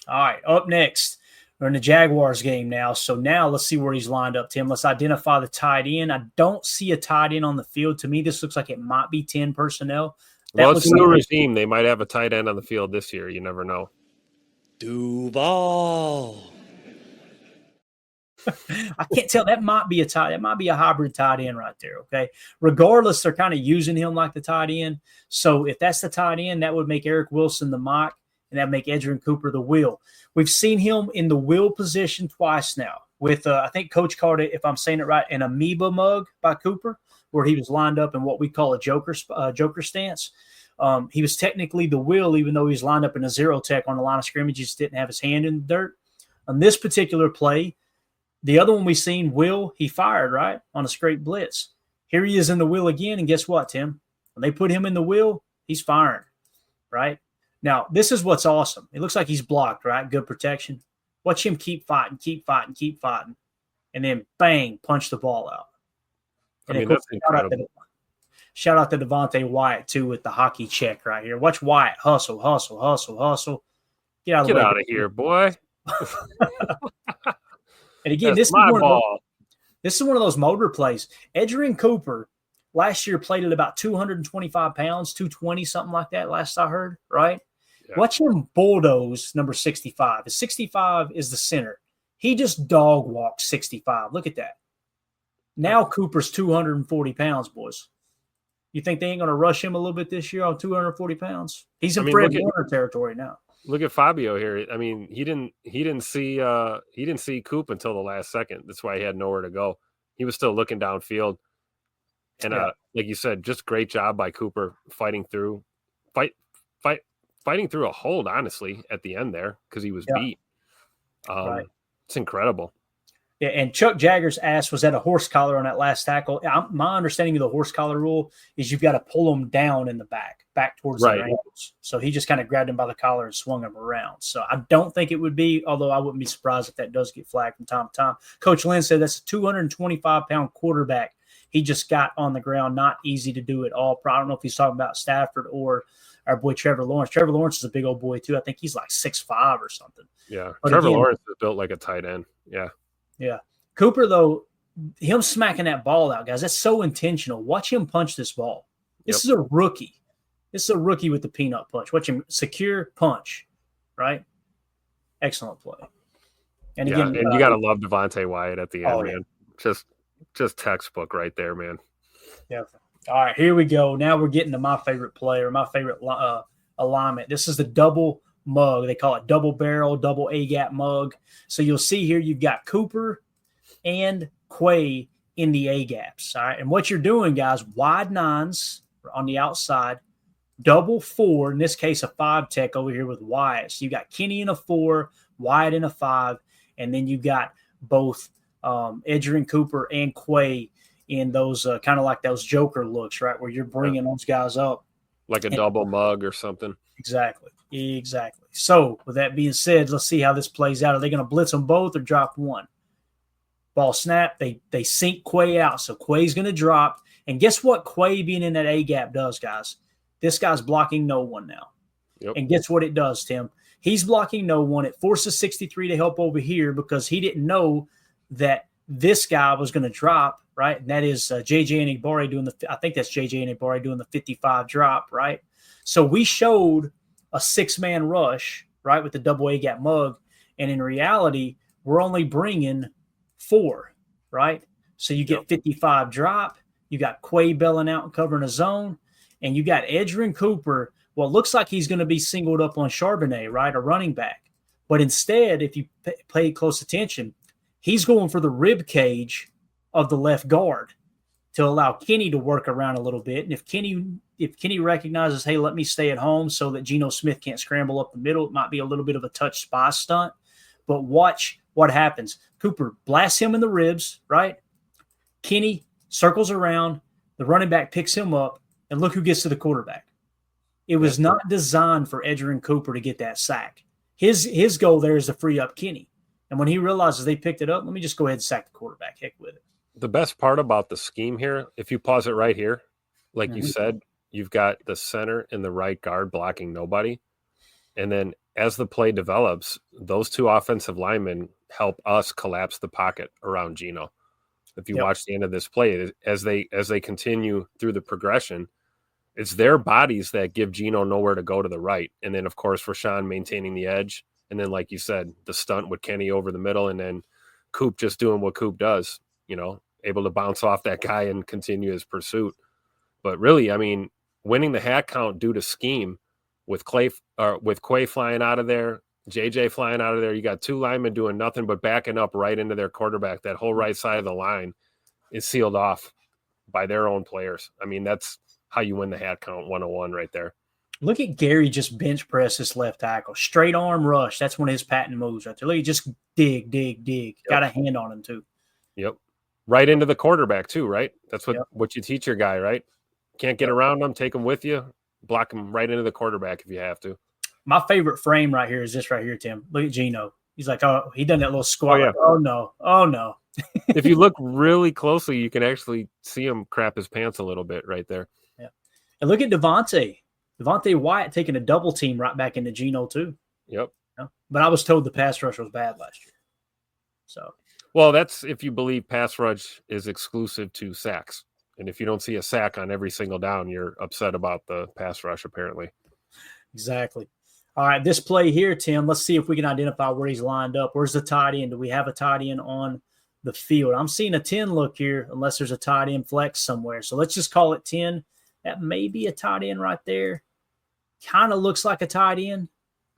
All right, up next, we're in the Jaguars game now. So now let's see where he's lined up, Tim. Let's identify the tight end. I don't see a tight end on the field. To me, this looks like it might be 10 personnel. Well, it's a new regime. They might have a tight end on the field this year. You never know. Duval. I can't tell. That might be a hybrid tight end right there. Okay. Regardless, they're kind of using him like the tight end. So if that's the tight end, that would make Eric Wilson the Mike, and that would make Edgerrin Cooper the Will. We've seen him in the Will position twice now with, I think Coach called it, if I'm saying it right, an amoeba mug by Cooper, where he was lined up in what we call a joker stance. He was technically the Will, even though he was lined up in a zero tech on the line of scrimmage. He just didn't have his hand in the dirt. On this particular play, the other one we seen, Will, he fired, right, on a straight blitz. Here he is in the Will again, and guess what, Tim? When they put him in the Will, he's firing, right? Now, this is what's awesome. It looks like he's blocked, right? Good protection. Watch him keep fighting, and then, bang, punch the ball out. And that's incredible. Shout out to Devontae Wyatt, too, with the hockey check right here. Watch Wyatt hustle. Get out of here, boy. And again, this is one of those motor plays. Edgerrin Cooper last year played at about 225 pounds, 220, something like that, last I heard, right? Yeah. Watch him bulldoze number 65. 65 is the center. He just dog walked 65. Look at that. Now Cooper's 240 pounds, boys. You think they ain't going to rush him a little bit this year on 240 pounds? He's in Fred Warner territory now. Look at Fabio here. I mean, he didn't see Coop until the last second. That's why he had nowhere to go. He was still looking downfield. And like you said, just great job by Cooper fighting through a hold, honestly, at the end there, because he was beat. Right. It's incredible. Yeah, and Chuck Jagger's ass was at a horse collar on that last tackle. My understanding of the horse collar rule is you've got to pull him down in the back towards their ankles. So he just kind of grabbed him by the collar and swung him around. So I don't think it would be, although I wouldn't be surprised if that does get flagged from time to time. Coach Lynn said that's a 225-pound quarterback he just got on the ground. Not easy to do at all. I don't know if he's talking about Stafford or our boy Trevor Lawrence. Trevor Lawrence is a big old boy, too. I think he's like 6'5" or something. Yeah, but Trevor Lawrence is built like a tight end. Yeah. Yeah. Cooper, though, him smacking that ball out, guys, that's so intentional. Watch him punch this ball. This is a rookie. This is a rookie with the peanut punch. Watch him secure punch, right? Excellent play. And again, and you got to love Devontae Wyatt at the end, man. Just textbook right there, man. Yeah. All right, here we go. Now we're getting to my favorite play or my favorite alignment. This is the double mug. They call it double barrel, double A-gap mug. So you'll see here you've got Cooper and Quay in the A-gaps. All right. And what you're doing, guys, wide nines on the outside, double 4, in this case, a 5 tech over here with Wyatt. So you got Kenny in a 4, Wyatt in a 5, and then you got both Edgerrin Cooper and Quay in those kind of like those Joker looks, right, where you're bringing those guys up. Like a double mug or something. Exactly. So with that being said, let's see how this plays out. Are they going to blitz them both or drop one? Ball snap, they sink Quay out, so Quay's going to drop. And guess what Quay being in that A-gap does, guys? This guy's blocking no one now. Yep. And guess what it does, Tim? He's blocking no one. It forces 63 to help over here because he didn't know that this guy was going to drop, right? And that is J.J. Enagbare doing I think that's J.J. Enagbare doing the 55 drop, right? So we showed a 6-man rush, right, with the double A-gap mug. And in reality, we're only bringing 4, right? So you get 55 drop. You got Quay belling out and covering a zone. And you got Edgerrin Cooper. Well, it looks like he's going to be singled up on Charbonnet, right, a running back. But instead, if you pay close attention, he's going for the rib cage of the left guard to allow Kenny to work around a little bit. And if Kenny recognizes, hey, let me stay at home so that Geno Smith can't scramble up the middle, it might be a little bit of a touch spy stunt. But watch what happens. Cooper blasts him in the ribs, right? Kenny circles around. The running back picks him up. And look who gets to the quarterback. It was not designed for Edgerrin Cooper to get that sack. His goal there is to free up Kenny. And when he realizes they picked it up, let me just go ahead and sack the quarterback. Heck with it. The best part about the scheme here, if you pause it right here, like you said, you've got the center and the right guard blocking nobody. And then as the play develops, those two offensive linemen help us collapse the pocket around Geno. If you watch the end of this play, as they continue through the progression, it's their bodies that give Geno nowhere to go to the right. And then, of course, Rashawn maintaining the edge. And then, like you said, the stunt with Kenny over the middle, and then Coop just doing what Coop does, able to bounce off that guy and continue his pursuit. But really, I mean, winning the hat count due to scheme with Quay flying out of there, JJ flying out of there, you got two linemen doing nothing but backing up right into their quarterback. That whole right side of the line is sealed off by their own players. I mean, that's how you win the hat count 101 right there. Look at Gary just bench press his left tackle. Straight arm rush. That's one of his patent moves right there. Look, just dig. Yep. Got a hand on him, too. Yep. Right into the quarterback, too, right? That's what you teach your guy, right? Can't get around him, take him with you, block him right into the quarterback if you have to. My favorite frame right here is this right here, Tim. Look at Geno. He's like, oh, he done that little squat. Oh, yeah. Oh, no. If you look really closely, you can actually see him crap his pants a little bit right there. Yeah. And look at Devontae Wyatt taking a double team right back into Geno, too. Yep. Yeah. But I was told the pass rush was bad last year. So. Well, that's if you believe pass rush is exclusive to sacks. And if you don't see a sack on every single down, you're upset about the pass rush, apparently. Exactly. All right, this play here, Tim, let's see if we can identify where he's lined up. Where's the tight end? Do we have a tight end on the field? I'm seeing a 10 look here, unless there's a tight end flex somewhere. So let's just call it 10. That may be a tight end right there. Kind of looks like a tight end.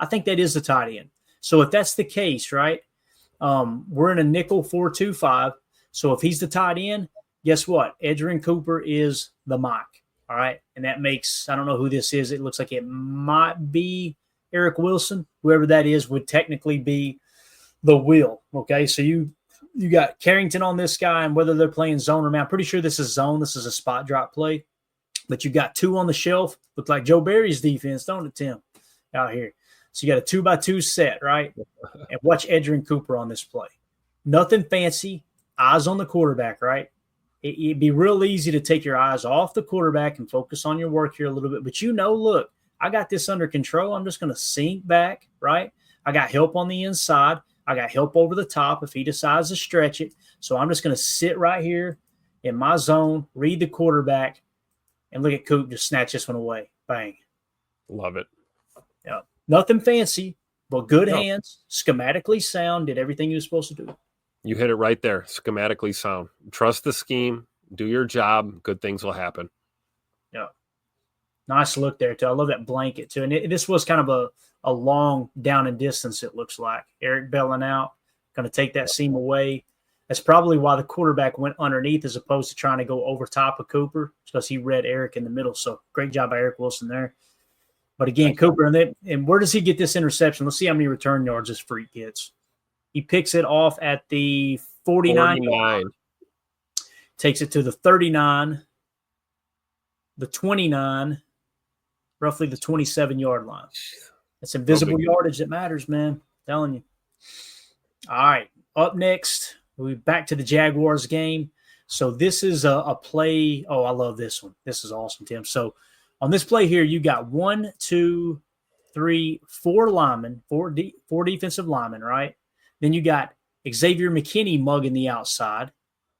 I think that is a tight end. So if that's the case, right, we're in a nickel 4-2-5. So if he's the tight end, guess what? Edgerrin Cooper is the mock. All right. And that makes, I don't know who this is. It looks like it might be Eric Wilson. Whoever that is would technically be the will. Okay. So you got Carrington on this guy, and whether they're playing zone or man, I'm pretty sure this is zone. This is a spot drop play. But you got two on the shelf. Look like Joe Barry's defense, don't it, Tim? Out here. So you got a 2x2 set, right? And watch Edgerrin Cooper on this play. Nothing fancy. Eyes on the quarterback, right? It'd be real easy to take your eyes off the quarterback and focus on your work here a little bit. But look, I got this under control. I'm just going to sink back, right? I got help on the inside. I got help over the top if he decides to stretch it. So I'm just going to sit right here in my zone, read the quarterback, and look at Coop just snatch this one away. Bang. Love it. Yeah. Nothing fancy, but good hands, schematically sound, did everything he was supposed to do. You hit it right there. Schematically sound. Trust the scheme. Do your job. Good things will happen. Yeah. Nice look there, too. I love that blanket, too. And this was kind of a long down and distance, it looks like. Eric bailing out, going to take that seam away. That's probably why the quarterback went underneath as opposed to trying to go over top of Cooper, because he read Eric in the middle. So great job by Eric Wilson there. But again, Cooper, and where does he get this interception? Let's see how many return yards this freak gets. He picks it off at the 49. Takes it to the 39, the 29, roughly the 27-yard line. It's invisible yardage that matters, man. I'm telling you. All right, up next, we're back to the Jaguars game. So this is a play. Oh, I love this one. This is awesome, Tim. So on this play here, you got 1, 2, 3, 4 linemen, four defensive linemen, right? Then you got Xavier McKinney mugging the outside.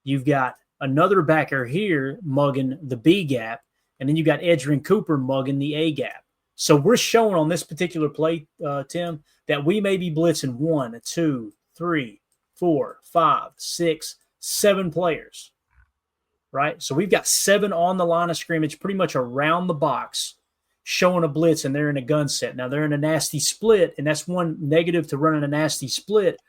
You've got another backer here mugging the B gap. And then you got Edgerrin Cooper mugging the A gap. So we're showing on this particular play, Tim, that we may be blitzing 1, 2, 3, 4, 5, 6, 7 players, right? So we've got 7 on the line of scrimmage, pretty much around the box, showing a blitz, and they're in a gun set. Now, they're in a nasty split, and that's one negative to running a nasty split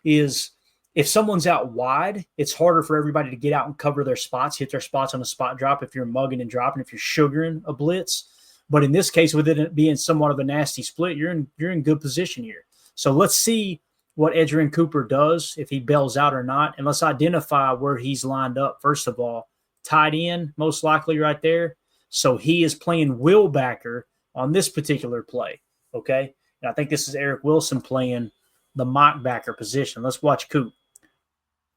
is if someone's out wide, it's harder for everybody to get out and cover their spots, hit their spots on a spot drop if you're mugging and dropping, if you're sugaring a blitz. But in this case, with it being somewhat of a nasty split, you're in good position here. So let's see what Edgerrin Cooper does, if he bails out or not, and let's identify where he's lined up. First of all, tight end, most likely right there. So he is playing will backer on this particular play, okay? And I think this is Eric Wilson playing the mock backer position. Let's watch Coop.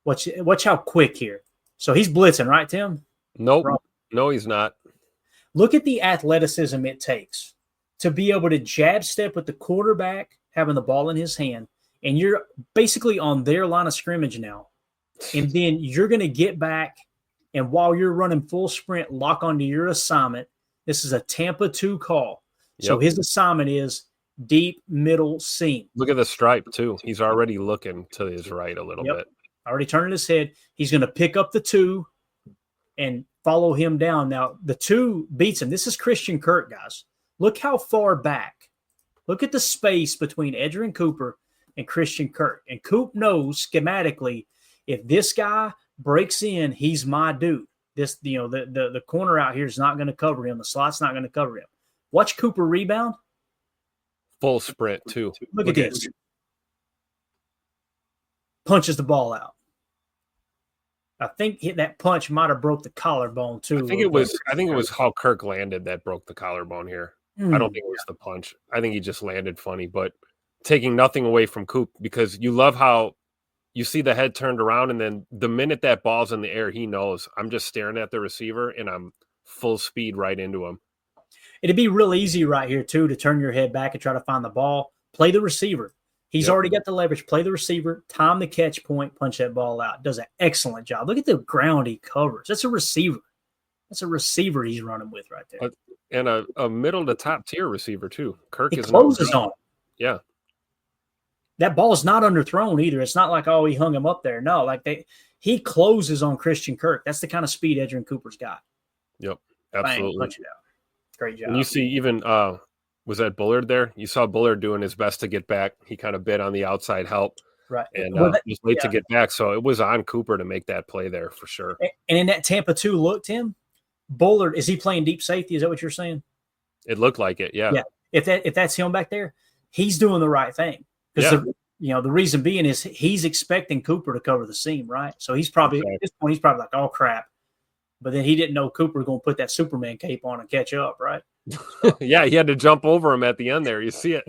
Watch how quick here. So he's blitzing, right, Tim? Nope. No, he's not. Look at the athleticism it takes to be able to jab step with the quarterback having the ball in his hand, and you're basically on their line of scrimmage now. And then you're going to get back, and while you're running full sprint, lock onto your assignment. This is a Tampa 2 call. Yep. So his assignment is deep middle seam. Look at the stripe, too. He's already looking to his right a little bit. Already turning his head. He's going to pick up the 2 and follow him down. Now, the 2 beats him. This is Christian Kirk, guys. Look how far back. Look at the space between Edgerrin Cooper and Christian Kirk. And Coop knows schematically, if this guy breaks in, he's my dude. This, the corner out here is not going to cover him. The slot's not going to cover him. Watch Cooper rebound. Full sprint, too. Look at this. Punches the ball out. I think that punch might have broke the collarbone, too. I think it was how Kirk landed that broke the collarbone here. I don't think it was the punch. I think he just landed funny, but taking nothing away from Coop, because you love how you see the head turned around, and then the minute that ball's in the air, he knows I'm just staring at the receiver and I'm full speed right into him. It'd be real easy right here, too, to turn your head back and try to find the ball. Play the receiver. He's already got the leverage. Play the receiver, time the catch point, punch that ball out. Does an excellent job. Look at the ground he covers. That's a receiver. That's a receiver he's running with right there. And a middle to top tier receiver, too. Kirk he closes on him. Yeah. That ball's not underthrown either. It's not like, oh, he hung him up there. No, he closes on Christian Kirk. That's the kind of speed Edgerrin Cooper's got. Yep, absolutely. Bang, punch it out. Great job. And you see even was that Bullard there? You saw Bullard doing his best to get back. He kind of bit on the outside help. Right. And was late to get back. So it was on Cooper to make that play there for sure. And in that Tampa 2 look, Tim, Bullard, is he playing deep safety? Is that what you're saying? It looked like it, yeah. Yeah. If that's him back there, he's doing the right thing. Because the reason being is he's expecting Cooper to cover the seam, right? So he's probably at this point, he's probably like, oh crap. But then he didn't know Cooper was going to put that Superman cape on and catch up, right? Yeah, he had to jump over him at the end there. You see it.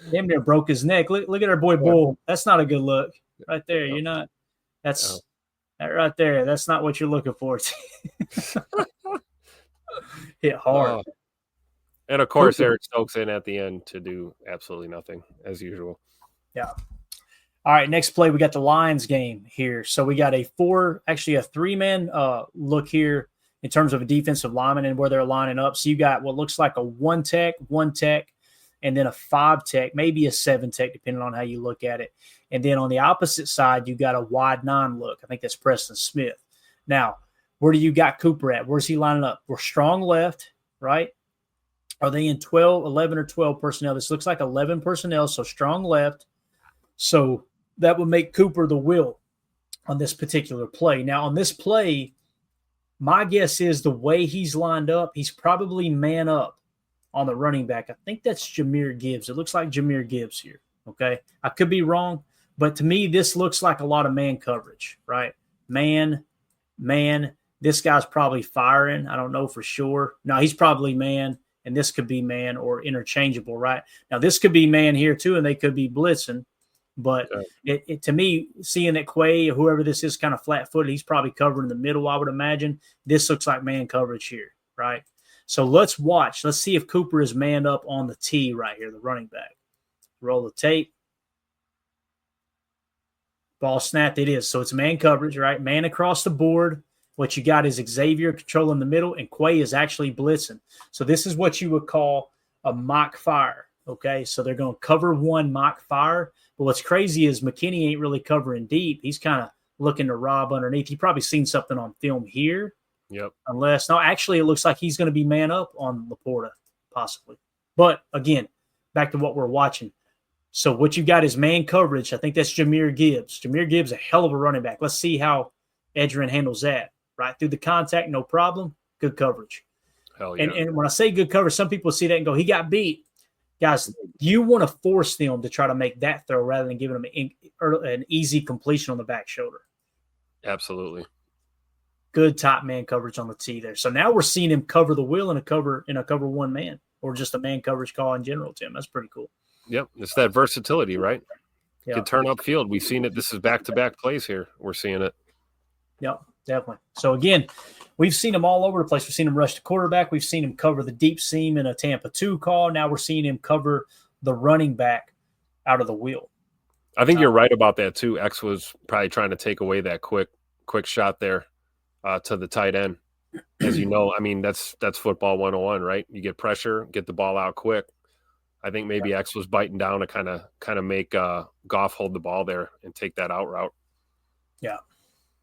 Damn near broke his neck. Look at our boy Bull. That's not a good look right there. You're not. That right there. That's not what you're looking for. Hit hard. And of course, Eric Stokes in at the end to do absolutely nothing as usual. Yeah. All right, next play, we got the Lions game here. So we got a 3-man look here in terms of a defensive lineman and where they're lining up. So you got what looks like a 1 tech, and then a 5 tech, maybe a 7 tech, depending on how you look at it. And then on the opposite side, you got a wide 9 look. I think that's Preston Smith. Now, where do you got Cooper at? Where's he lining up? We're strong left, right? Are they in 11 or 12 personnel? This looks like 11 personnel, so strong left. So that would make Cooper the will on this particular play. Now, on this play, my guess is the way he's lined up, he's probably man up on the running back. I think that's Jahmyr Gibbs. It looks like Jahmyr Gibbs here, okay? I could be wrong, but to me, this looks like a lot of man coverage, right? Man. This guy's probably firing. I don't know for sure. No, he's probably man, and this could be man or interchangeable, right? Now, this could be man here too, and they could be blitzing. But it to me, seeing that Quay or whoever this is kind of flat-footed, he's probably covering the middle, I would imagine. This looks like man coverage here, right? So let's watch. Let's see if Cooper is manned up on the T right here, the running back. Roll the tape. Ball snapped. It is. So it's man coverage, right? Man across the board. What you got is Xavier controlling the middle, and Quay is actually blitzing. So this is what you would call a mock fire, okay? So they're going to cover 1 mock fire. But what's crazy is McKinney ain't really covering deep. He's kind of looking to rob underneath. He probably seen something on film here. Yep. Actually, it looks like he's going to be man up on Laporta, possibly. But, again, back to what we're watching. So what you got is man coverage. I think that's Jahmyr Gibbs. Jahmyr Gibbs, a hell of a running back. Let's see how Edgerrin handles that. Right through the contact, no problem. Good coverage. Hell yeah. And when I say good coverage, some people see that and go, he got beat. Guys, you want to force them to try to make that throw rather than giving them an easy completion on the back shoulder. Absolutely. Good top man coverage on the T there. So now we're seeing him cover the wheel in a cover 1 man, or just a man coverage call in general, Tim. That's pretty cool. Yep. It's that versatility, right? Yep. Can turn upfield. We've seen it. This is back-to-back plays here. We're seeing it. Yep, definitely. So, again, we've seen him all over the place. We've seen him rush the quarterback. We've seen him cover the deep seam in a Tampa 2 call. Now we're seeing him cover the running back out of the wheel. I think you're right about that too. X was probably trying to take away that quick shot there to the tight end. As you know, I mean, that's football 101, right? You get pressure, get the ball out quick. I think maybe X was biting down to kind of make Goff hold the ball there and take that out route. Yeah.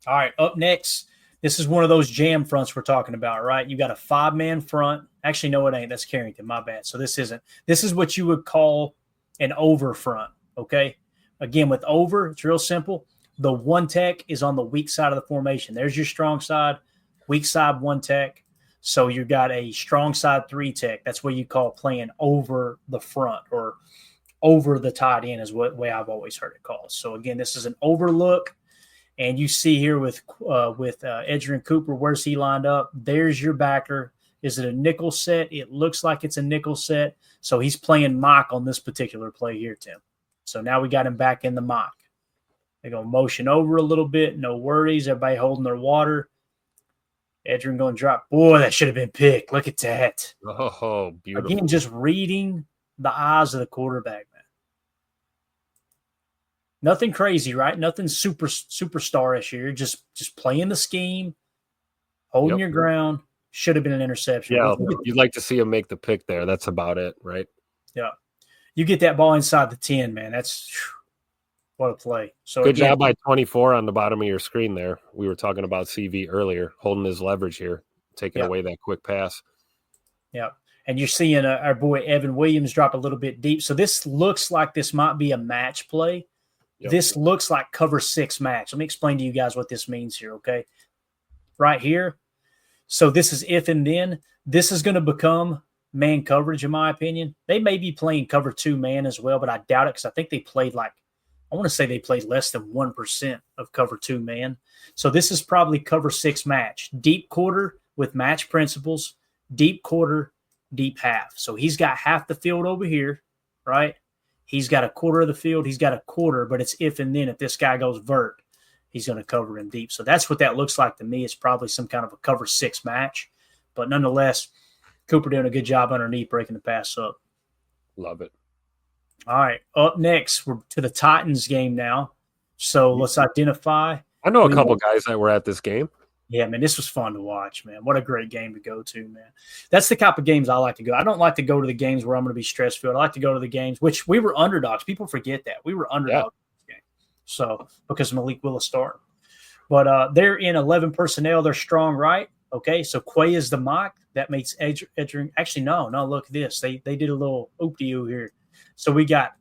All right, up next, this is one of those jam fronts we're talking about, right? You got a 5-man front. Actually, no, it ain't. That's Carrington. My bad. So this isn't. This is what you would call an over front, okay? Again, with over, it's real simple. The one tech is on the weak side of the formation. There's your strong side, weak side, one tech. So you got a strong side 3 tech. That's what you call playing over the front or over the tight end is what way I've always heard it called. So again, this is an overlook, and you see here with Edgerrin Cooper, where's he lined up? There's your backer. Is it a nickel set? It looks like it's a nickel set. So he's playing mock on this particular play here, Tim. So now we got him back in the mock. They're going to motion over a little bit. No worries. Everybody holding their water. Edgerrin going to drop. Boy, that should have been picked. Look at that. Oh, beautiful. Again, just reading the eyes of the quarterback, man. Nothing crazy, right? Nothing superstar-ish here. Just playing the scheme, holding your ground. Should have been an interception. Yeah, you'd like to see him make the pick there. That's about it, right? Yeah. You get that ball inside the 10, man. That's what a play. So good job by 24 on the bottom of your screen there. We were talking about CV earlier, holding his leverage here, taking away that quick pass. Yeah. And you're seeing our boy Evan Williams drop a little bit deep. So this looks like this might be a match play. Yep. This looks like cover 6 match. Let me explain to you guys what this means here, okay? Right here. So this is if and then. This is going to become man coverage, in my opinion. They may be playing cover 2 man as well, but I doubt it because I think they played I want to say they played less than 1% of cover 2 man. So this is probably cover 6 match. Deep quarter with match principles, deep quarter, deep half. So he's got half the field over here, right? He's got a quarter of the field. He's got a quarter, but it's if and then. If this guy goes vert, he's going to cover him deep. So that's what that looks like to me. It's probably some kind of a cover 6 match. But nonetheless, Cooper doing a good job underneath breaking the pass up. Love it. All right, up next, we're to the Titans game now. So let's identify. I know a couple guys that were at this game. Yeah, man, this was fun to watch, man. What a great game to go to, man. That's the type of games I like to go. I don't like to go to the games where I'm going to be stress-filled. I like to go to the games, which we were underdogs. People forget that. We were underdogs in this game. So, because Malik Willis started. But they're in 11 personnel. They're strong right. Okay, so Quay is the mock. That makes Edgerrin. Actually, no, look at this. They did a little oop-de-oo here. So we got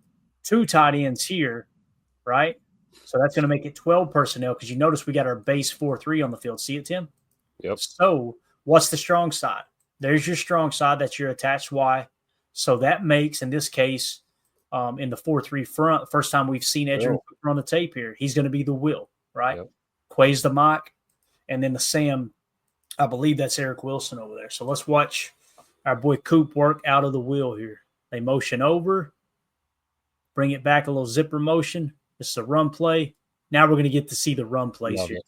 2 tight ends here, right? So that's going to make it 12 personnel because you notice we got our base 4-3 on the field. See it, Tim? Yep. So what's the strong side? There's your strong side. That's your attached Y. So that makes, in this case, in the 4-3 front, first time we've seen Edgerrin on the tape here, he's going to be the will, right? Yep. Quay's the mock. And then the Sam, I believe that's Eric Wilson over there. So let's watch our boy Coop work out of the wheel here. They motion over. Bring it back, a little zipper motion. This is a run play. Now we're going to get to see the run plays here.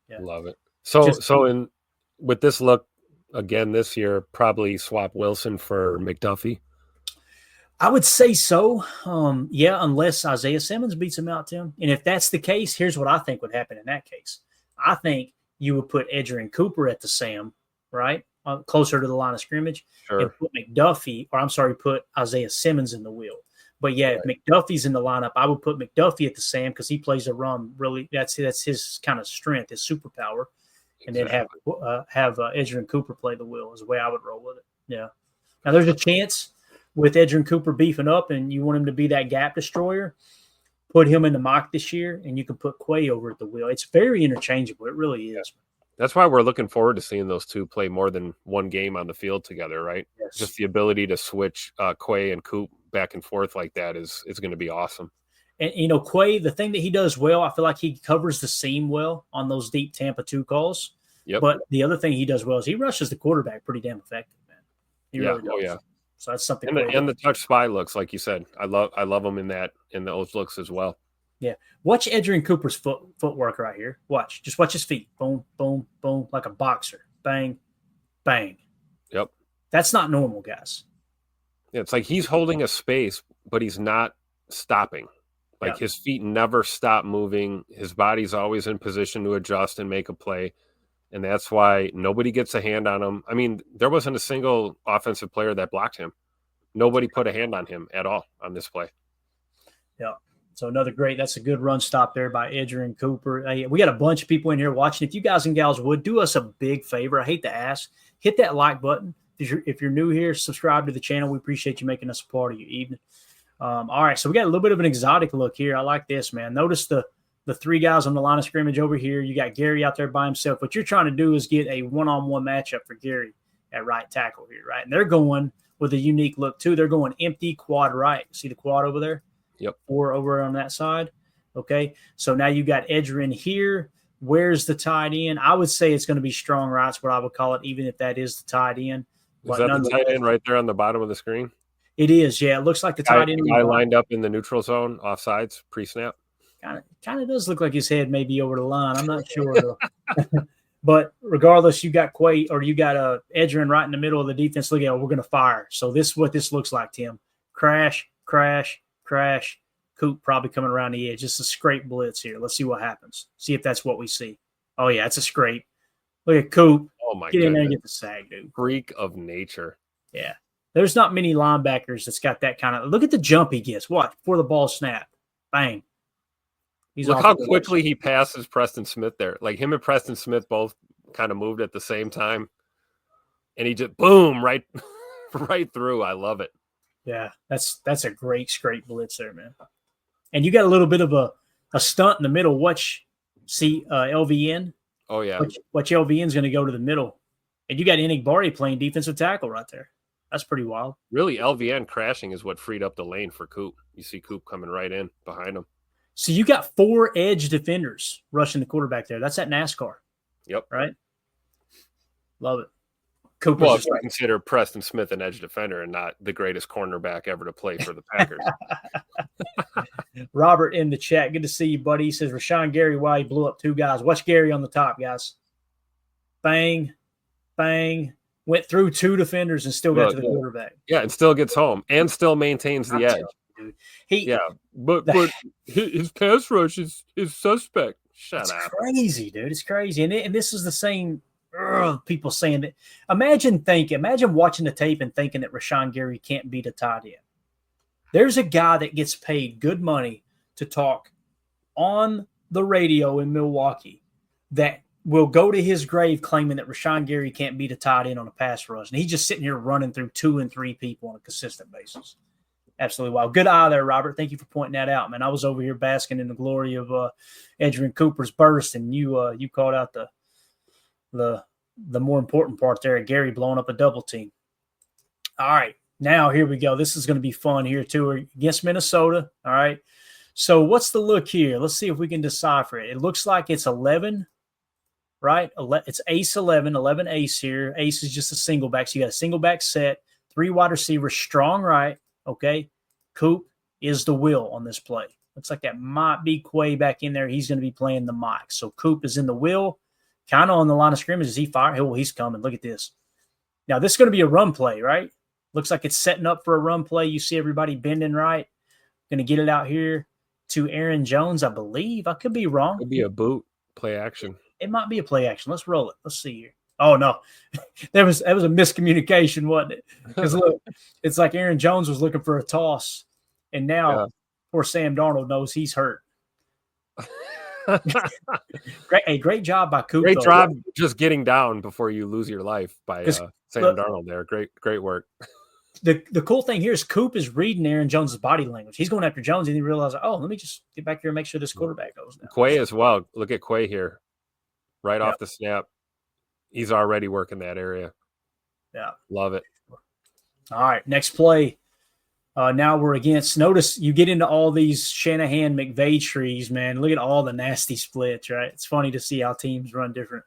Yeah. Love it. So with this look again this year, probably swap Wilson for McDuffie. I would say so. Unless Isaiah Simmons beats him out, Tim. And if that's the case, here's what I think would happen in that case. I think you would put Edgerrin Cooper at the Sam, right? Closer to the line of scrimmage. Sure. And put Isaiah Simmons in the wheel. But if McDuffie's in the lineup, I would put McDuffie at the Sam because he plays a run. Really, that's his kind of strength, his superpower, and then have Edgerrin Cooper play the wheel is the way I would roll with it. Yeah. Now there's a chance with Edgerrin Cooper beefing up, and you want him to be that gap destroyer. Put him in the mock this year, and you can put Quay over at the wheel. It's very interchangeable. It really is. That's why we're looking forward to seeing those two play more than one game on the field together, right? Yes. Just the ability to switch Quay and Coop back and forth like that is going to be awesome. And, Quay, the thing that he does well, I feel like he covers the seam well on those deep Tampa 2 calls. Yep. But the other thing he does well is he rushes the quarterback pretty damn effective, man. He really does. Oh, yeah. So that's something. And the touch spy looks, like you said, I love him in those looks as well. Yeah. Watch Edgerrin Cooper's footwork right here. Just watch his feet. Boom, boom, boom, like a boxer. Bang, bang. Yep. That's not normal, guys. Yeah, it's like he's holding a space, but he's not stopping. Like his feet never stop moving. His body's always in position to adjust and make a play. And that's why nobody gets a hand on him. I mean, there wasn't a single offensive player that blocked him. Nobody put a hand on him at all on this play. Yeah. So that's a good run stop there by Edgerrin Cooper. We got a bunch of people in here watching. If you guys and gals would do us a big favor, I hate to ask, hit that like button. If you're new here, subscribe to the channel. We appreciate you making us a part of your evening. All right, so we got a little bit of an exotic look here. I like this, man. Notice the three guys on the line of scrimmage over here. You got Gary out there by himself. What you're trying to do is get a one-on-one matchup for Gary at right tackle here, right? And they're going with a unique look, too. They're going empty quad right. See the quad over there? Yep. 4 over on that side. Okay, so now you got Edgerrin here. Where's the tight end? I would say it's going to be strong right's what I would call it, even if that is the tight end. Is that the tight end right there on the bottom of the screen? It is, yeah. It looks like the tight end. Guy lined up in the neutral zone, offsides, pre-snap. Kind of does look like his head may be over the line. I'm not sure, though. But regardless, you got Edgerrin right in the middle of the defense. Look at it. We're going to fire. So this is what this looks like, Tim. Crash, crash, crash. Coop probably coming around the edge. Just a scrape blitz here. Let's see what happens. See if that's what we see. Oh, yeah, it's a scrape. Look at Coop. Oh, my God. Get in there and get the sack, dude. Freak of nature. Yeah. There's not many linebackers that's got that kind of – look at the jump he gets. Watch, before the ball snapped. Bang. Look how quickly he passes Preston Smith there. Like him and Preston Smith both kind of moved at the same time. And he just, boom, right through. I love it. Yeah, that's a great scrape blitz there, man. And you got a little bit of a stunt in the middle. Watch, see LVN. Oh, yeah. Watch LVN's going to go to the middle. And you got Enigbari playing defensive tackle right there. That's pretty wild. Really, LVN crashing is what freed up the lane for Coop. You see Coop coming right in behind him. So you got 4 edge defenders rushing the quarterback there. That's at NASCAR. Yep. Right? Love it. Cooper's well, if you consider Preston Smith an edge defender and not the greatest cornerback ever to play for the Packers. Robert in the chat. Good to see you, buddy. He says, Rashawn Gary, why he blew up 2 guys. Watch Gary on the top, guys. Bang, bang. Went through 2 defenders and still got to the quarterback. Yeah, and still gets home and still maintains the edge. Dude. But his pass rush is suspect. Shut up. It's crazy, dude. It's crazy. And this is the same people saying that. Imagine watching the tape and thinking that Rashawn Gary can't beat a tight end. There's a guy that gets paid good money to talk on the radio in Milwaukee that will go to his grave claiming that Rashawn Gary can't beat a tight end on a pass rush. And he's just sitting here running through 2 and 3 people on a consistent basis. Absolutely wild. Good eye there, Robert. Thank you for pointing that out, man. I was over here basking in the glory of Edgerrin Cooper's burst, and you called out the more important part there, Gary blowing up a double team. All right, now here we go. This is going to be fun here too against Minnesota. All right. So what's the look here? Let's see if we can decipher it. It looks like it's 11. Right? It's ace 11 ace here. Ace is just a single back. So you got a single back set, 3 wide receivers, strong right. Okay. Coop is the will on this play. Looks like that might be Quay back in there. He's going to be playing the mic. So Coop is in the will, kind of on the line of scrimmage. Is he fired? Oh, he's coming. Look at this. Now, this is going to be a run play, right? Looks like it's setting up for a run play. You see everybody bending right. Going to get it out here to Aaron Jones, I believe. I could be wrong. It could be a boot play action. It might be a play action. Let's roll it. Let's see here. Oh, no. that was a miscommunication, wasn't it? Because, look, it's like Aaron Jones was looking for a toss, and now poor Sam Darnold knows he's hurt. Great job by Cooper. Great job just getting down before you lose your life by Sam Darnold there. Great work. The cool thing here is Coop is reading Aaron Jones' body language. He's going after Jones, and he realized, let me just get back here and make sure this quarterback goes down. Quay as well. Look at Quay here. Right off the snap. He's already working that area. Yeah. Love it. All right, next play. Now we're against – notice you get into all these Shanahan-McVay trees, man. Look at all the nasty splits, right? It's funny to see how teams run different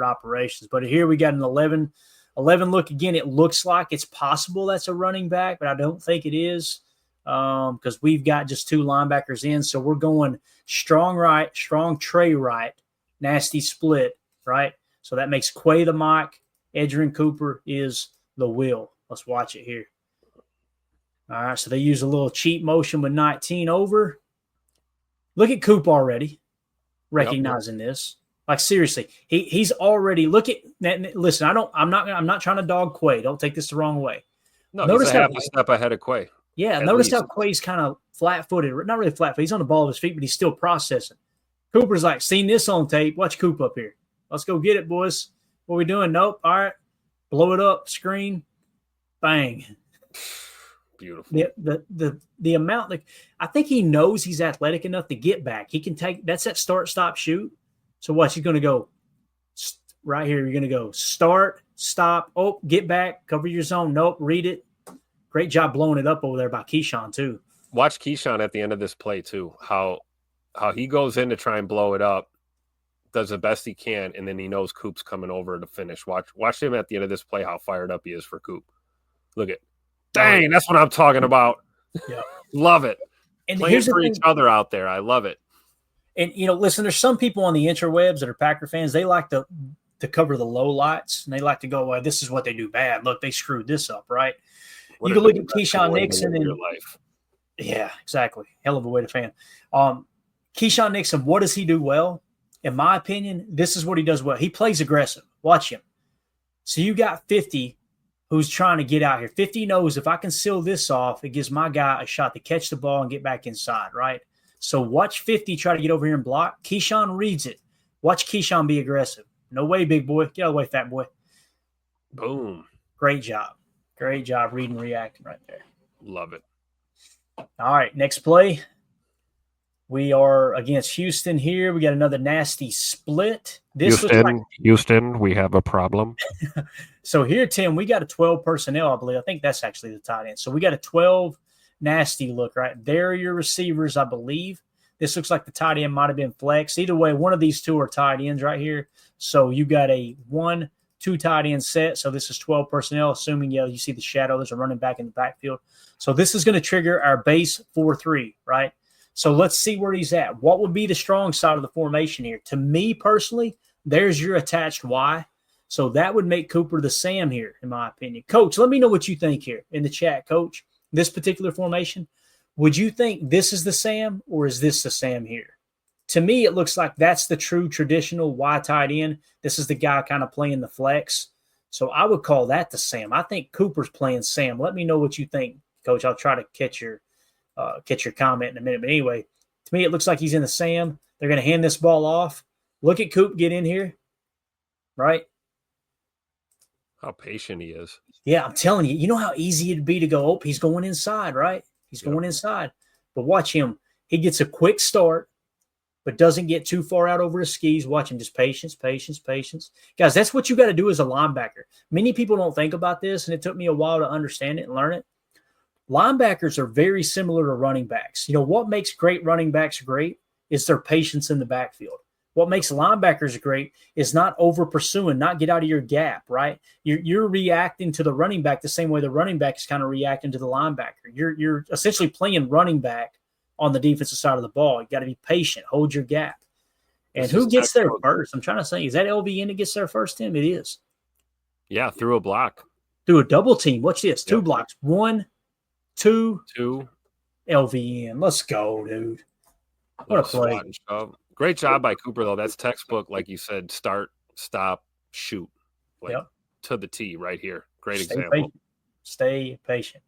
operations. But here we got an 11 look. Again, it looks like it's possible that's a running back, but I don't think it is because we've got just 2 linebackers in. So we're going strong right, strong tray right, nasty split, right? So that makes Quay the mic. Edgerrin Cooper is the will. Let's watch it here. All right, so they use a little cheat motion with 19 over. Look at Coop already recognizing this. Like seriously, he's already listen. I'm not trying to dog Quay. Don't take this the wrong way. No, notice he's a half a step ahead of Quay. Yeah, notice how Quay's kind of flat-footed. Not really flat-footed. He's on the ball of his feet, but he's still processing. Cooper's like, seen this on tape. Watch Coop up here. Let's go get it, boys. What are we doing? Nope. All right. Blow it up. Screen. Bang. Beautiful. The amount, like, I think he knows he's athletic enough to get back. He can take, that's that start, stop, shoot. So watch, he's going to go right here. You're going to go start, stop, get back, cover your zone. Nope, read it. Great job blowing it up over there by Keyshawn too. Watch Keyshawn at the end of this play too, how he goes in to try and blow it up, does the best he can, and then he knows Coop's coming over to finish. Watch him at the end of this play, how fired up he is for Coop. Look at, dang, that's what I'm talking about. Yeah. Love it. And playing for each other out there. I love it. And, listen, there's some people on the interwebs that are Packer fans. They like to cover the low lights, and they like to go, well, this is what they do bad. Look, they screwed this up, right? You can look at Keyshawn Nixon and yeah, exactly. Hell of a way to fan. Keyshawn Nixon, what does he do well? In my opinion, this is what he does well. He plays aggressive. Watch him. So you got 50 who's trying to get out here. 50 knows if I can seal this off, it gives my guy a shot to catch the ball and get back inside, right? So watch 50 try to get over here and block. Keyshawn reads it. Watch Keyshawn be aggressive. No way, big boy. Get out of the way, fat boy. Boom. Great job. Great job reading and reacting right there. Love it. All right, next play. We are against Houston here. We got another nasty split. Houston, we have a problem. So here, Tim, we got a 12 personnel, I believe. I think that's actually the tight end. So we got a 12 nasty look, right? There are your receivers, I believe. This looks like the tight end might have been flexed. Either way, one of these two are tight ends right here. So you got a 1-2 tight end set. So this is 12 personnel, assuming you see the shadow. There's a running back in the backfield. So this is going to trigger our base 4-3, right? So let's see where he's at. What would be the strong side of the formation here? To me personally, there's your attached Y. So that would make Cooper the Sam here, in my opinion. Coach, let me know what you think here in the chat, Coach. This particular formation, would you think this is the Sam or is this the Sam here? To me, it looks like that's the true traditional Y tight end. This is the guy kind of playing the flex. So I would call that the Sam. I think Cooper's playing Sam. Let me know what you think, Coach. I'll try to catch your comment in a minute. But anyway, to me, it looks like he's in the Sam. They're going to hand this ball off. Look at Coop get in here, right? How patient he is. Yeah, I'm telling you. You know how easy it'd be to go, he's going inside, right? He's going inside. But watch him. He gets a quick start, but doesn't get too far out over his skis. Watch him. Just patience. Guys, that's what you got to do as a linebacker. Many people don't think about this, and it took me a while to understand it and learn it. Linebackers are very similar to running backs. What makes great running backs great is their patience in the backfield. What makes linebackers great is not over pursuing, not get out of your gap, right? You're reacting to the running back the same way the running back is kind of reacting to the linebacker. You're essentially playing running back on the defensive side of the ball. You got to be patient, hold your gap. And who gets there first? I'm trying to say, is that LVN that gets there first, Tim? It is. Yeah, through a block. Through a double team. Watch this. 2 blocks. 1, 2. LVN. Let's go, dude. What a play. Great job by Cooper, though. That's textbook, like you said, start, stop, shoot. To the T right here. Great example. Stay patient.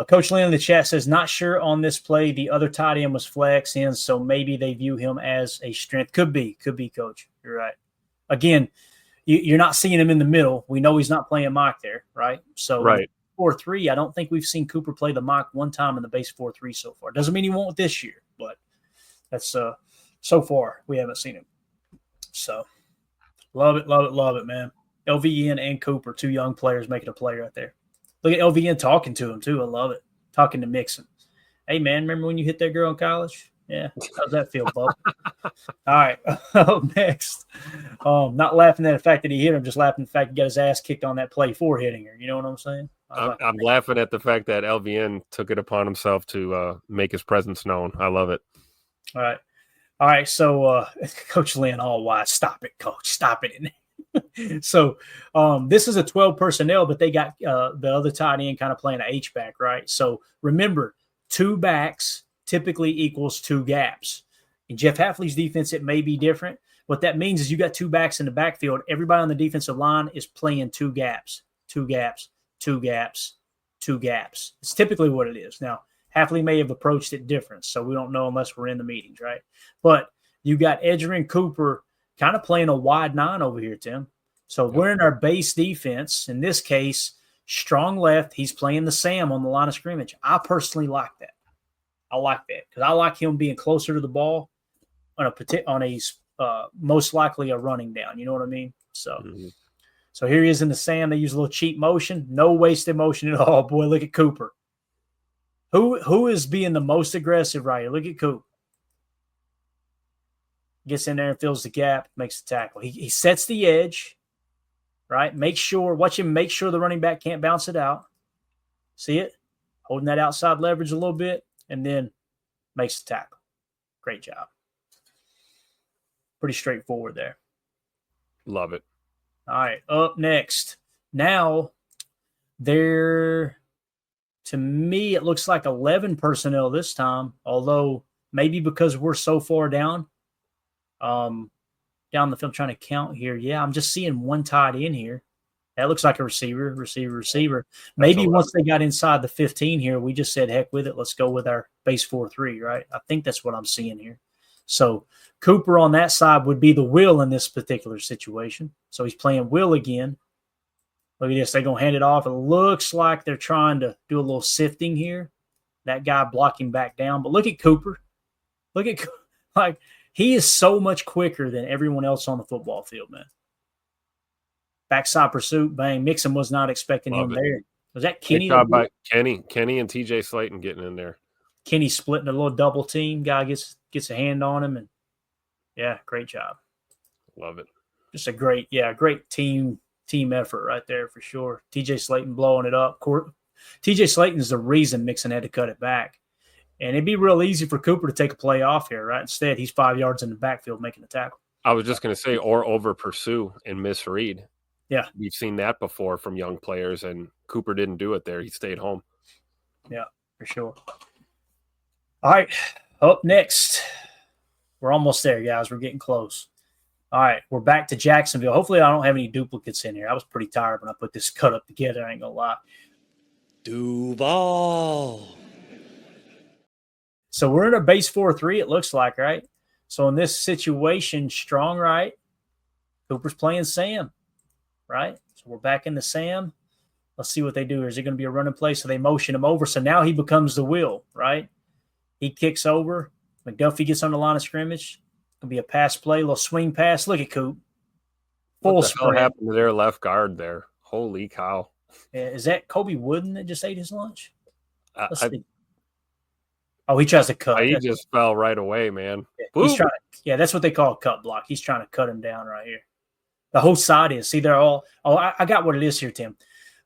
Coach Lynn in the chat says, not sure on this play. The other tight end was flex in, so maybe they view him as a strength. Could be, Coach. You're right. Again, you're not seeing him in the middle. We know he's not playing Mike there, right? So 4-3, I don't think we've seen Cooper play the Mike one time in the base 4-3 so far. Doesn't mean he won't this year, but that's so far we haven't seen him. So love it, man. LVN and Cooper, 2 young players making a play right there. Look at LVN talking to him too. I love it. Talking to Mixon. Hey man, remember when you hit that girl in college? Yeah. How's that feel, bub? All right. Next. Not laughing at the fact that he hit him, just laughing at the fact he got his ass kicked on that play for hitting her. You know what I'm saying? I'm laughing at the fact that LVN took it upon himself to make his presence known. I love it. All right. So Coach Lynn, all wise. Stop it, Coach. Stop it. So this is a 12 personnel, but they got the other tight end kind of playing an H-back, right? So remember, 2 backs typically equals 2 gaps. In Jeff Hafley's defense, it may be different. What that means is you got 2 backs in the backfield. Everybody on the defensive line is playing 2 gaps, 2 gaps, 2 gaps, 2 gaps. It's typically what it is. Now, Hafley may have approached it different, so we don't know unless we're in the meetings, right? But you got Edgerrin Cooper kind of playing a wide 9 over here, Tim. So we're in our base defense. In this case, strong left. He's playing the Sam on the line of scrimmage. I personally like that. I like that because I like him being closer to the ball on a most likely a running down. You know what I mean? So, So here he is in the Sam. They use a little cheap motion, no wasted motion at all. Boy, look at Cooper. Who is being the most aggressive right here? Look at Coop. Gets in there and fills the gap, makes the tackle. He sets the edge, right? Watch him make sure the running back can't bounce it out. See it? Holding that outside leverage a little bit, and then makes the tackle. Great job. Pretty straightforward there. Love it. All right, up next. Now, to me, it looks like 11 personnel this time, although maybe because we're so far down the film trying to count here. Yeah, I'm just seeing 1 tight end here. That looks like a receiver. Maybe once they got inside the 15 here, we just said, heck with it. Let's go with our base 4-3, right? I think that's what I'm seeing here. So Cooper on that side would be the will in this particular situation. So he's playing will again. Look at this. They're going to hand it off. It looks like they're trying to do a little sifting here. That guy blocking back down. But look at Cooper. He is so much quicker than everyone else on the football field, man. Backside pursuit, bang. Mixon was not expecting him there. Was that Kenny? Good job by Kenny and TJ Slayton getting in there. Kenny splitting a little double team. Guy gets a hand on him, and yeah, great job. Love it. Just a great team effort right there for sure. TJ Slayton blowing it up. TJ Slayton's the reason Mixon had to cut it back. And it'd be real easy for Cooper to take a play off here, right? Instead, he's 5 yards in the backfield making the tackle. I was just going to say, or over pursue and misread. Yeah. We've seen that before from young players, and Cooper didn't do it there. He stayed home. Yeah, for sure. All right, up next. We're almost there, guys. We're getting close. All right, we're back to Jacksonville. Hopefully, I don't have any duplicates in here. I was pretty tired when I put this cut up together. I ain't going to lie. Duval. So we're in a base 4-3, it looks like, right? So in this situation, strong right. Cooper's playing Sam, right? So we're back in the Sam. Let's see what they do. Is it going to be a running play? So they motion him over. So now he becomes the will, right? He kicks over. McDuffie gets on the line of scrimmage. It's going to be a pass play, a little swing pass. Look at Coop. What the hell happened to their left guard there? Holy cow. Is that Kobe Wooden that just ate his lunch? Let's see. Oh, he tries to cut. He just fell right away, man. Yeah, he's trying to, that's what they call a cut block. He's trying to cut him down right here. The whole side is. See, they're all. Oh, I got what it is here, Tim.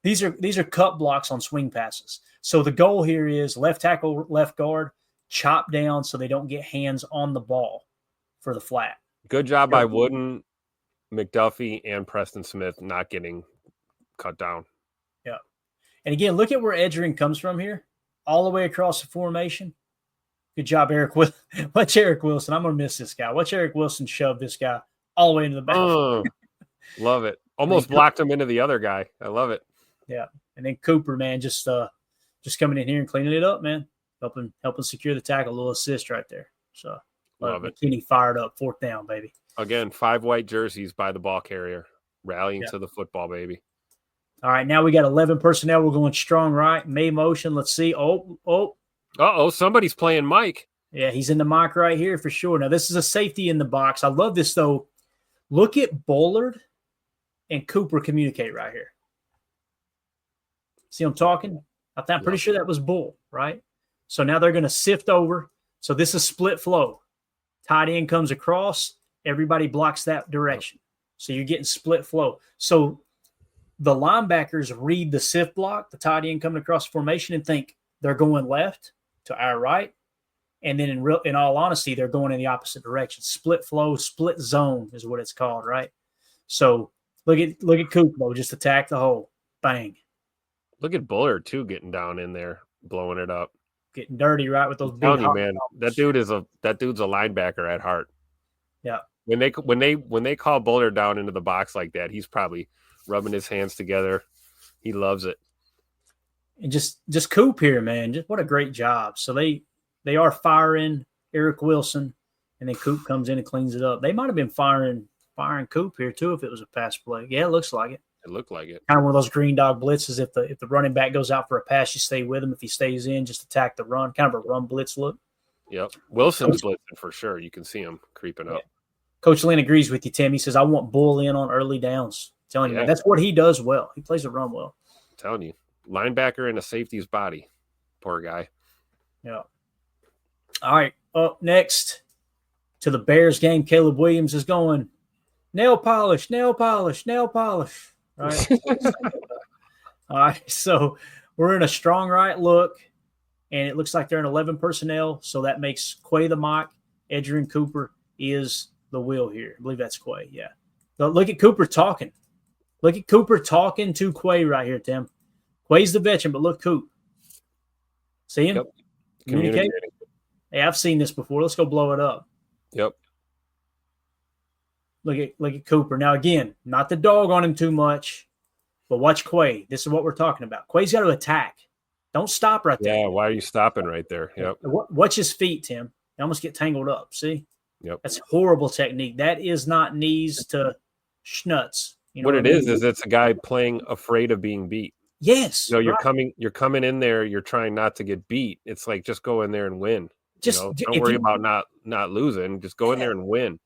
These are cut blocks on swing passes. So the goal here is left tackle, left guard, chop down so they don't get hands on the ball for the flat. Good job by Wooden, McDuffie, and Preston Smith not getting cut down. Yeah. And again, look at where Edgerrin comes from here, all the way across the formation. Good job, Eric. Watch Eric Wilson. I'm going to miss this guy. Watch Eric Wilson shove this guy all the way into the back. Love it. Almost blocked him into the other guy. I love it. Yeah. And then Cooper, man, just coming in here and cleaning it up, man. Helping secure the tackle. A little assist right there. So love it. McKinney fired up. 4th down, baby. Again, 5 white jerseys by the ball carrier. Rallying to the football, baby. All right, now we got 11 personnel. We're going strong right. May motion. Let's see. Uh-oh, somebody's playing Mike. Yeah, he's in the mock right here for sure. Now, this is a safety in the box. I love this, though. Look at Bullard and Cooper communicate right here. See I'm talking? I'm pretty sure that was Bull, right? So now they're going to sift over. So this is split flow. Tight end comes across. Everybody blocks that direction. So you're getting split flow. So the linebackers read the sift block, the tight end coming across the formation, and think they're going left to our right. And then in all honesty, they're going in the opposite direction. Split flow, split zone is what it's called, right? So Look at Coop, though. Just attack the hole. Bang. Look at Bullard too, getting down in there, blowing it up. Getting dirty, right, with those I'm big telling you, hot man, dogs. that dude's a linebacker at heart. Yeah. When they call Bullard down into the box like that, he's probably rubbing his hands together. He loves it. And just Coop here, man. Just what a great job. So they are firing Eric Wilson, and then Coop comes in and cleans it up. They might have been firing Coop here too if it was a pass play. Yeah, it looks like it. It looked like it. Kind of one of those green dog blitzes. If the running back goes out for a pass, you stay with him. If he stays in, just attack the run. Kind of a run blitz look. Yep. Wilson's blitzing for sure. You can see him creeping up. Coach Lynn agrees with you, Tim. He says, I want Bull in on early downs. I'm telling you, man, that's what he does well. He plays the run well. I'm telling you. Linebacker in a safety's body. Poor guy. Yeah. All right. Up next to the Bears game, Caleb Williams is going nail polish, nail polish, nail polish. All right. All right. So we're in a strong right look, and it looks like they're in 11 personnel. So that makes Quay the mock. Edgerrin Cooper is the wheel here. I believe that's Quay. Yeah. But look at Cooper talking. Look at Cooper talking to Quay right here, Tim. Quay's the veteran, but look, Coop. See him? Yep. Communicating. Hey, I've seen this before. Let's go blow it up. Yep. Look at Cooper. Now, again, not the dog on him too much, but watch Quay. This is what we're talking about. Quay's got to attack. Don't stop right there. Yeah, why are you stopping right there? Yep. Watch his feet, Tim. They almost get tangled up. See? Yep. That's horrible technique. That is not knees to schnuts. You know what it is it's a guy playing afraid of being beat. Yes. You know, you're coming in there, you're trying not to get beat. It's like just go in there and win. Don't worry about not losing. Just go in there and win.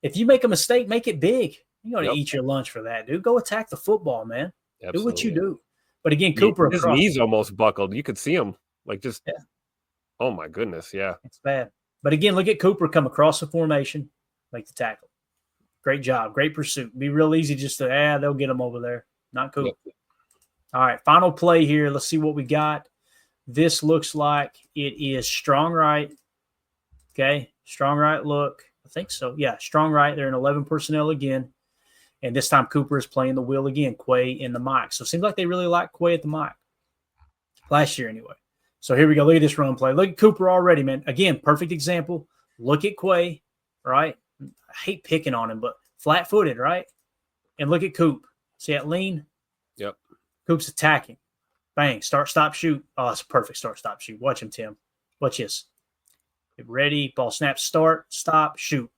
If you make a mistake, make it big. You're going to eat your lunch for that, dude. Go attack the football, man. Absolutely. Do what you do. But again, Cooper, his knees almost buckled. You could see him oh my goodness, yeah. It's bad. But again, look at Cooper come across the formation, make the tackle. Great job, great pursuit. Be real easy just to they'll get him over there. Not Cooper. Yep. All right, final play here. Let's see what we got. This looks like it is strong right. Okay, strong right look. I think so. Yeah, strong right. They're in 11 personnel again. And this time Cooper is playing the wheel again, Quay in the mic. So it seems like they really like Quay at the mic. Last year anyway. So here we go. Look at this run play. Look at Cooper already, man. Again, perfect example. Look at Quay, right? I hate picking on him, but flat-footed, right? And look at Coop. See that lean? Yep. Coop's attacking. Bang. Start, stop, shoot. Oh, it's a perfect start, stop, shoot. Watch him, Tim. Watch this. Get ready. Ball snap, start, stop, shoot.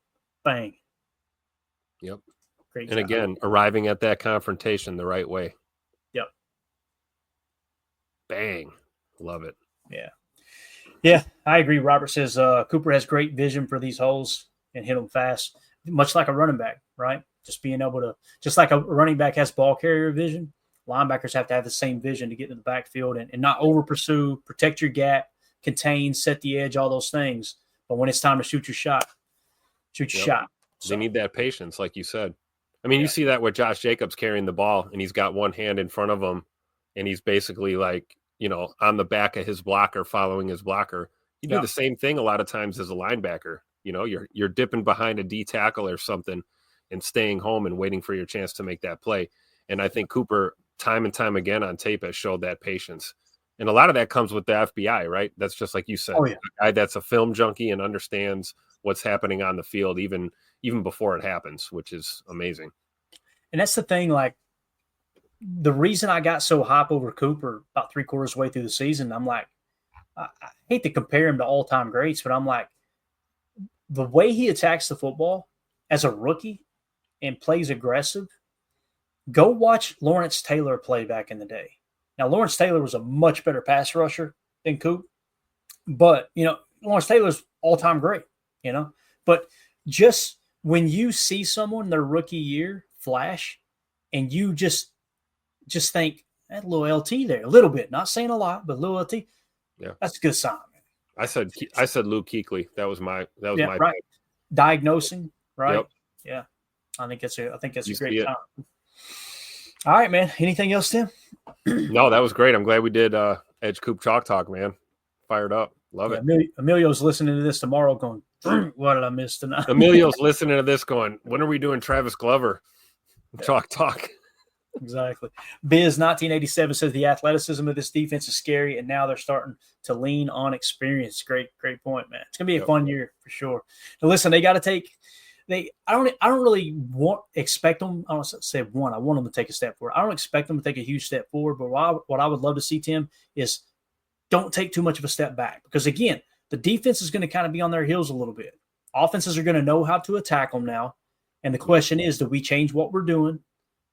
Bang. Yep. Great and job. Again, arriving at that confrontation the right way. Yep. Bang. Love it. Yeah. Yeah, I agree. Robert says Cooper has great vision for these holes and hit them fast, much like a running back, right? Just being able to, just like a running back has ball carrier vision, linebackers have to have the same vision to get to the backfield and not over pursue, protect your gap, contain, set the edge, all those things. But when it's time to shoot your shot, shoot your shot. So, they need that patience, like you said. I mean, you see that with Josh Jacobs carrying the ball, and he's got one hand in front of him, and he's basically like, on the back of his blocker, following his blocker. You do the same thing a lot of times as a linebacker. You're dipping behind a D tackle or something and staying home and waiting for your chance to make that play. And I think Cooper, time and time again on tape, has showed that patience. And a lot of that comes with the FBI, right? That's just like you said, a guy that's a film junkie and understands what's happening on the field, even before it happens, which is amazing. And that's the thing, like, the reason I got so hype over Cooper about 3/4 of the way through the season, I'm like, I hate to compare him to all-time greats, but I'm like, the way he attacks the football as a rookie and plays aggressive, go watch Lawrence Taylor play back in the day. Now, Lawrence Taylor was a much better pass rusher than Coop, but, Lawrence Taylor's all-time great, But just when you see someone their rookie year flash and you just think that little LT there, a little bit, not saying a lot, but a little LT. Yeah, that's a good sign, man. I said Luke Kuechly. That was my right. pick. Diagnosing, right? Yep. Yeah. I think it's a great time. All right, man. Anything else, Tim? No, that was great. I'm glad we did Edge Coop Chalk Talk, man. Fired up. Love it. Emilio's listening to this tomorrow going, what did I miss tonight? Emilio's listening to this going, when are we doing Travis Glover? Talk. Exactly. Biz 1987 says the athleticism of this defense is scary, and now they're starting to lean on experience. Great point, man. It's gonna be a fun year for sure. Now, listen, they got to take. I don't really expect them. I don't say one. I want them to take a step forward. I don't expect them to take a huge step forward, but what I would love to see, Tim, is don't take too much of a step back, because again, the defense is going to kind of be on their heels a little bit. Offenses are going to know how to attack them now, and the question is, do we change what we're doing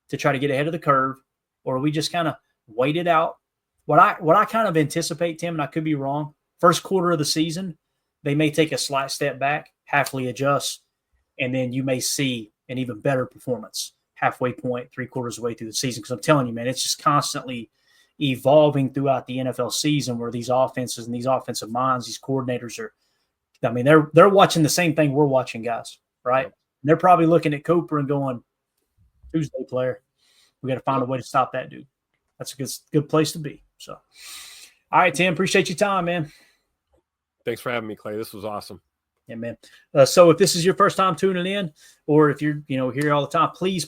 to try to get ahead of the curve, or we just kind of wait it out? What I kind of anticipate, Tim, and I could be wrong, first quarter of the season, they may take a slight step back, halfway adjust, and then you may see an even better performance halfway point, 3/4 of the way through the season. Because I'm telling you, man, it's just constantly evolving throughout the NFL season, where these offenses and these offensive minds, these coordinators they're watching the same thing we're watching, guys, right? Yep. They're probably looking at Cooper and going, Tuesday player, we got to find a way to stop that dude. That's a good place to be. So, all right, Tim, appreciate your time, man. Thanks for having me, Clay. This was awesome. Yeah, man. So if this is your first time tuning in, or if you're here all the time, please,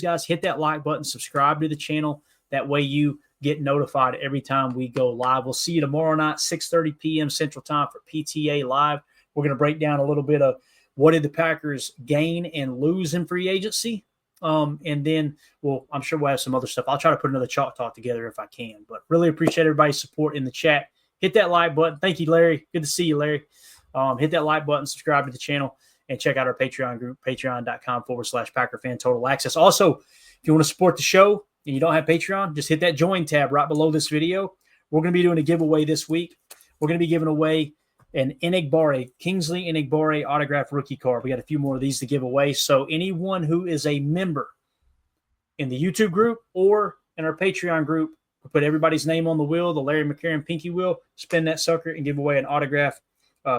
guys, hit that like button, subscribe to the channel. That way you get notified every time we go live. We'll see you tomorrow night, 6:30 p.m. Central Time for PTA Live. We're going to break down a little bit of what did the Packers gain and lose in free agency. And then, I'm sure we'll have some other stuff. I'll try to put another chalk talk together if I can. But really appreciate everybody's support in the chat. Hit that like button. Thank you, Larry. Good to see you, Larry. Hit that like button, subscribe to the channel, and check out our Patreon group, patreon.com/Packer Fan Total Access. Also, if you want to support the show and you don't have Patreon, just hit that join tab right below this video. We're going to be doing a giveaway this week. We're going to be giving away an Kingsley Enagbare autographed rookie card. We got a few more of these to give away. So anyone who is a member in the YouTube group or in our Patreon group, we'll put everybody's name on the wheel, the Larry McCarron pinky wheel, spin that sucker and give away an autographed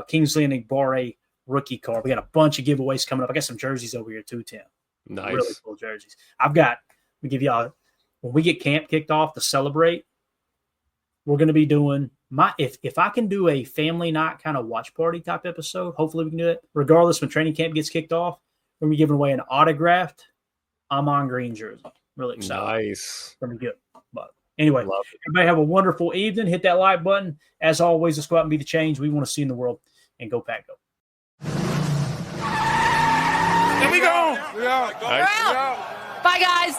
Kingsley Enagbare rookie card. We got a bunch of giveaways coming up. I got some jerseys over here too, Tim. Nice. Really cool jerseys. Let me give y'all, when we get camp kicked off to celebrate, we're going to be doing if I can do a family night kind of watch party type episode, hopefully we can do it. Regardless, when training camp gets kicked off, we're going to be giving away an autographed Amon Green jersey. Really excited. Nice. It's going to be good. But anyway, everybody have a wonderful evening. Hit that like button. As always, let's go out and be the change we want to see in the world. And go Pack, go. Here we go. Nice. Bye, guys.